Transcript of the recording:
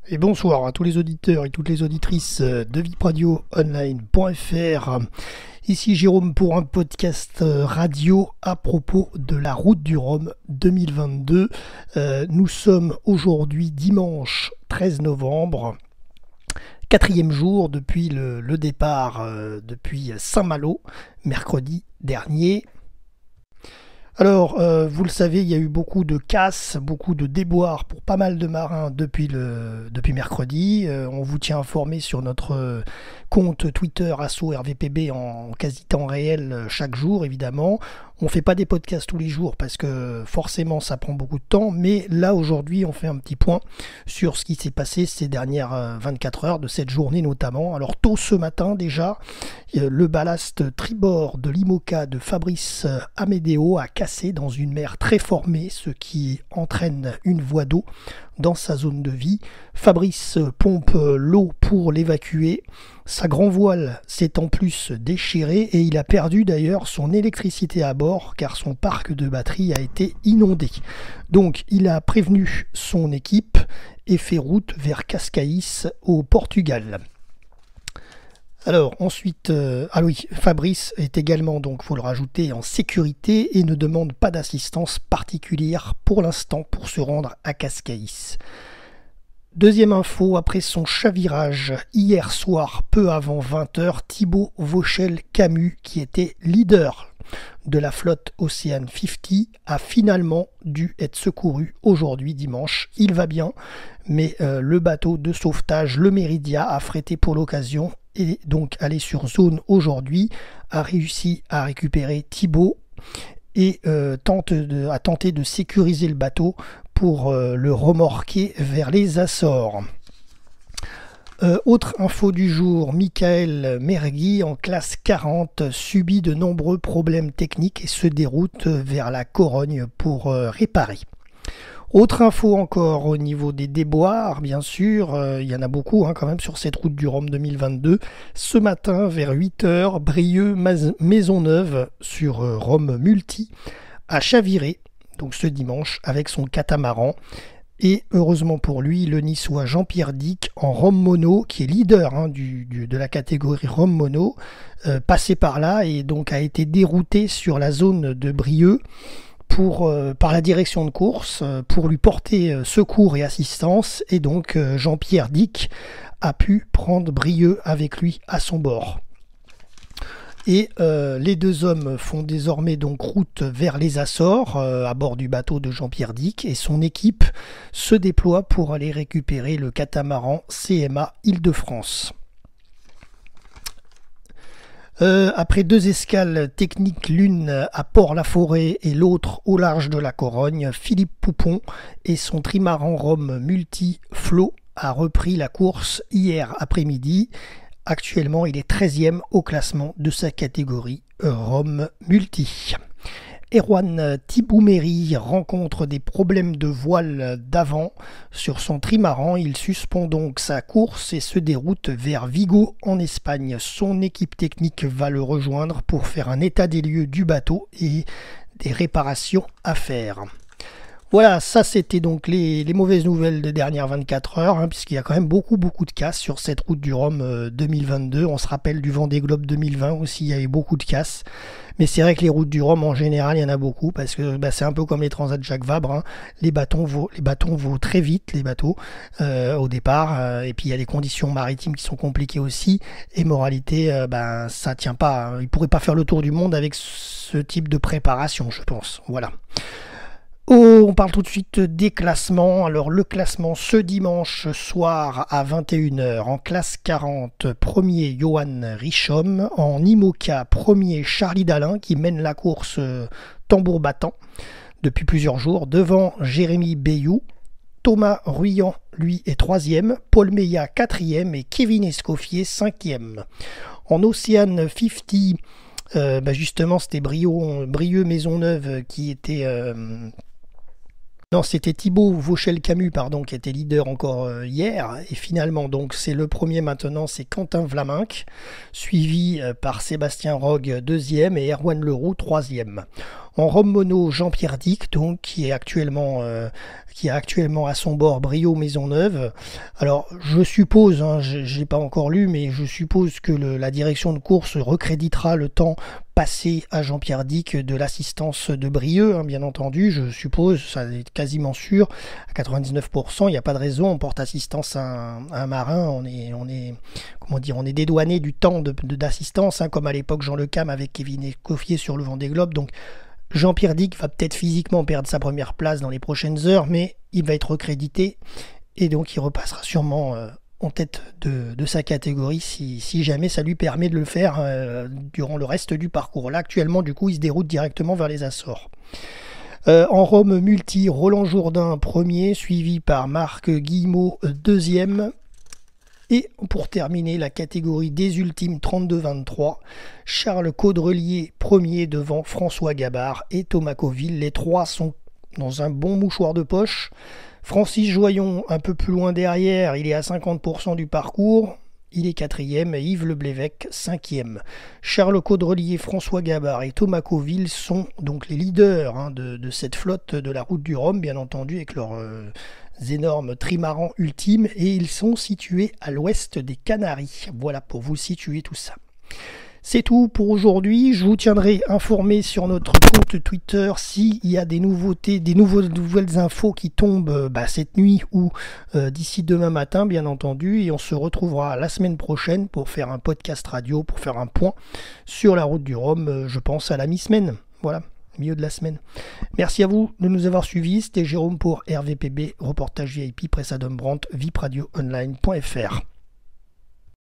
Et bonsoir à tous les auditeurs et toutes les auditrices de vipradioonline.fr. Ici Jérôme pour un podcast radio à propos de la Route du Rhum 2022. Nous sommes aujourd'hui dimanche 13 novembre, quatrième jour depuis le départ depuis Saint-Malo, mercredi dernier. Alors, vous le savez, il y a eu beaucoup de casses, beaucoup de déboires pour pas mal de marins depuis mercredi. On vous tient informé sur notre compte Twitter ASSO-RVPB en quasi temps réel chaque jour, évidemment. On ne fait pas des podcasts tous les jours parce que forcément ça prend beaucoup de temps, mais là aujourd'hui on fait un petit point sur ce qui s'est passé ces dernières 24 heures de cette journée notamment. Alors tôt ce matin déjà, le ballast tribord de l'IMOCA de Fabrice Amedeo a cassé dans une mer très formée, ce qui entraîne une voie d'eau dans sa zone de vie. Fabrice pompe l'eau pour l'évacuer. Sa grand voile s'est en plus déchiré et il a perdu d'ailleurs son électricité à bord car son parc de batterie a été inondé. Donc il a prévenu son équipe et fait route vers Cascais au Portugal. Alors ensuite, Fabrice est également, donc faut le rajouter, en sécurité et ne demande pas d'assistance particulière pour l'instant pour se rendre à Cascais. Deuxième info, après son chavirage hier soir, peu avant 20h, Thibaut Vauchel-Camus, qui était leader de la flotte Ocean 50, a finalement dû être secouru aujourd'hui, dimanche. Il va bien, mais le bateau de sauvetage, le Meridia, affrété pour l'occasion, et donc allé sur zone aujourd'hui, a réussi à récupérer Thibaut et a tenté de sécuriser le bateau pour le remorquer vers les Açores. Autre info du jour, Michael Mergui en classe 40 subit de nombreux problèmes techniques et se déroute vers la Corogne pour réparer. Autre info encore au niveau des déboires, bien sûr, il y en a beaucoup quand même sur cette route du Rhum 2022. Ce matin, vers 8h, Brieux-Maisonneuve sur Rhum Multi a chaviré, donc ce dimanche, avec son catamaran. Et heureusement pour lui, le niçois Jean-Pierre Dick en Rhum Mono, qui est leader de la catégorie Rhum Mono, passé par là et donc a été dérouté sur la zone de Brieux par la direction de course pour lui porter secours et assistance, et donc Jean-Pierre Dick a pu prendre Brieux avec lui à son bord. Et les deux hommes font désormais donc route vers les Açores à bord du bateau de Jean-Pierre Dick, et son équipe se déploie pour aller récupérer le catamaran CMA Île-de-France. Après deux escales techniques, l'une à Port-la-Forêt et l'autre au large de la Corogne, Philippe Poupon et son trimaran Rhum Multi Flow a repris la course hier après-midi. Actuellement, il est 13e au classement de sa catégorie Rhum Multi. Erwan Thibouméry rencontre des problèmes de voile d'avant sur son trimaran. Il suspend donc sa course et se déroute vers Vigo en Espagne. Son équipe technique va le rejoindre pour faire un état des lieux du bateau et des réparations à faire. Voilà, ça c'était donc les mauvaises nouvelles des dernières 24 heures, puisqu'il y a quand même beaucoup de casses sur cette route du Rhum 2022. On se rappelle du Vendée Globe 2020 aussi, il y avait beaucoup de casses. Mais c'est vrai que les routes du Rhum en général, il y en a beaucoup, parce que c'est un peu comme les Transats Jacques Vabre. Les bâtons vont très vite, les bateaux, au départ. Et puis il y a des conditions maritimes qui sont compliquées aussi. Et moralité, ça tient pas. Ils pourraient pas faire le tour du monde avec ce type de préparation, je pense. Voilà. On parle tout de suite des classements. Alors le classement ce dimanche soir à 21h en classe 40, premier Johan Richomme, en IMOCA premier Charlie Dalin qui mène la course tambour battant depuis plusieurs jours, devant Jérémy Bayou. Thomas Ruyant lui est 3e, Paul Meillat 4e et Kevin Escoffier 5e. En Ocean 50, justement c'était Brieux Maisonneuve qui était Non, c'était Thibaut Vauchel-Camus, qui était leader encore hier. Et finalement, donc, c'est le premier maintenant, c'est Quentin Vlaminck, suivi par Sébastien Rogue, deuxième, et Erwan Leroux, troisième. En Rome mono, Jean-Pierre Dick, donc, qui est actuellement à son bord Brio Maisonneuve. Alors, je suppose, je ne l'ai pas encore lu, mais je suppose que la direction de course recréditera le temps passé à Jean-Pierre Dick de l'assistance de Brieux, bien entendu, je suppose, ça est quasiment sûr, à 99%, il n'y a pas de raison, on porte assistance à un marin, on est dédouané du temps d'assistance, comme à l'époque Jean Le Cam avec Kevin Escoffier sur le Vendée Globe, donc Jean-Pierre Dick va peut-être physiquement perdre sa première place dans les prochaines heures, mais il va être recrédité, et donc il repassera sûrement en tête de sa catégorie si jamais ça lui permet de le faire durant le reste du parcours. Là actuellement du coup il se déroute directement vers les Açores. En Rome multi, Roland Jourdain premier, suivi par Marc Guillemot deuxième. Et pour terminer la catégorie des ultimes 32-23, Charles Caudrelier premier devant François Gabard et Thomas Coville. Les trois sont dans un bon mouchoir de poche. Francis Joyon, un peu plus loin derrière, il est à 50% du parcours, il est quatrième, et Yves Leblévec, cinquième. Charles Caudrelier, François Gabard et Thomas Coville sont donc les leaders de cette flotte de la Route du Rhum, bien entendu, avec leurs énormes trimarans ultimes, et ils sont situés à l'ouest des Canaries. Voilà pour vous situer tout ça. C'est tout pour aujourd'hui. Je vous tiendrai informé sur notre compte Twitter s'il y a des nouveautés, nouvelles infos qui tombent cette nuit ou d'ici demain matin, bien entendu. Et on se retrouvera la semaine prochaine pour faire un podcast radio, pour faire un point sur la Route du Rhum, je pense à la mi-semaine. Voilà, milieu de la semaine. Merci à vous de nous avoir suivis. C'était Jérôme pour RVPB, reportage VIP, Presse Adam Brandt, vipradioonline.fr.